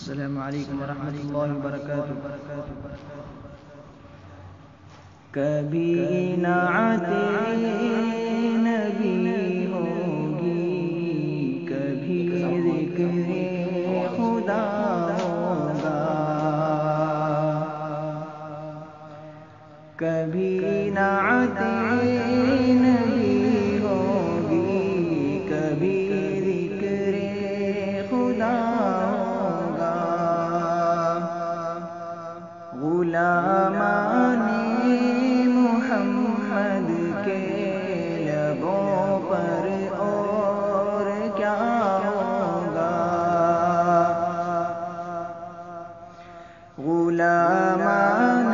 السلام علیکم ورحمۃ اللہ وبرکاتہ۔ کبھی نعت نبی ہوگی، کبھی ذکر خدا ہوگا، کبھی نعت نبی ہوگی، کبھی ذکر خدا ہوگا۔ غلامان محمد کے لبوں پر اور کیا ہوگا، غلامان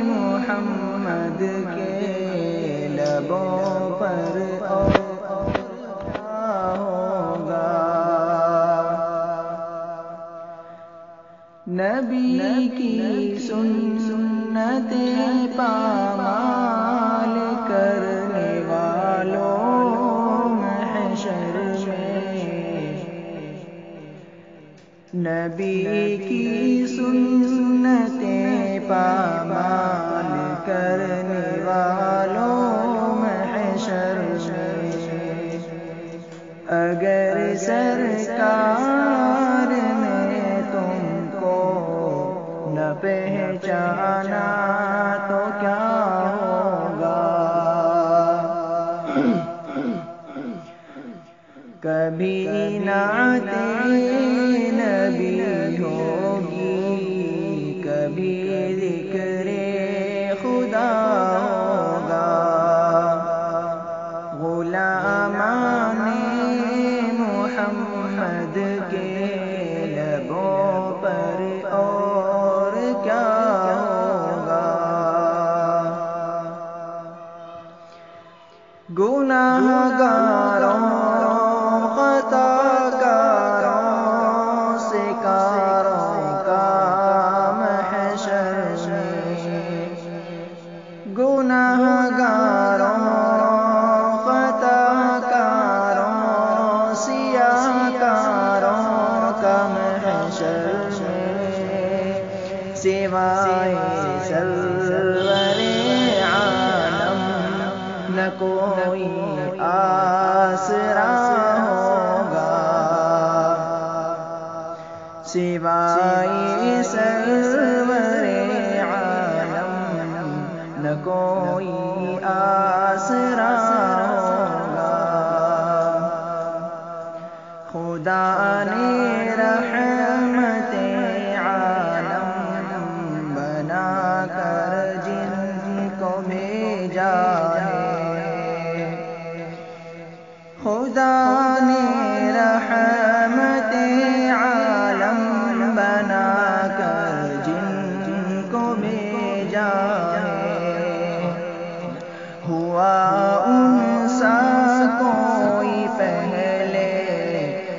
محمد کے لبوں پر اور کیا ہوگا۔ نبی کی سنت پامال کرنے والوں محشر میں، نبی کی سنت پامال کرنے والوں محشر میں، اگر سرکار نے تم کو نہ پہچانا تو کیا ہوگا۔ کبھی نعت نبی ہوگی، کبھی ذکر خدا ہوگا۔ غلامان محمد کے لبوں پر اور کیا ہوگا۔ گناہگاروں خطا کاروں سکاروں کا محشر میں، گناہگاروں خطا کاروں سیاہ کاروں کا محشر میں، سوائے سرور عالم نہ کوئی آسرا ہوگا، سوائے سرور عالم نہ کوئی آسرا ہوگا۔ خدا نے رحمت عالم بنا کر جن کو بھیجا ہے، خدا نے رحمت عالم بنا کر جن کو بھیجا ہے، ہوا ان سا کوئی پہلے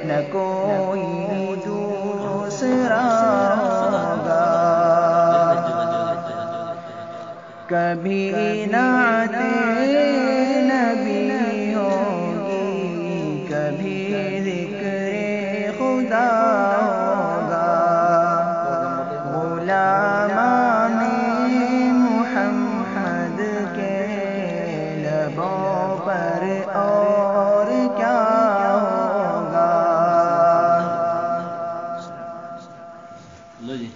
نہ کوئی دوسرا ہوگا۔ کبھی نعت نبی ہوگی، کبھی ذکر خدا ہوگا۔ غلامان محمد کے لبوں پر اور کیا ہوگا۔ لو جی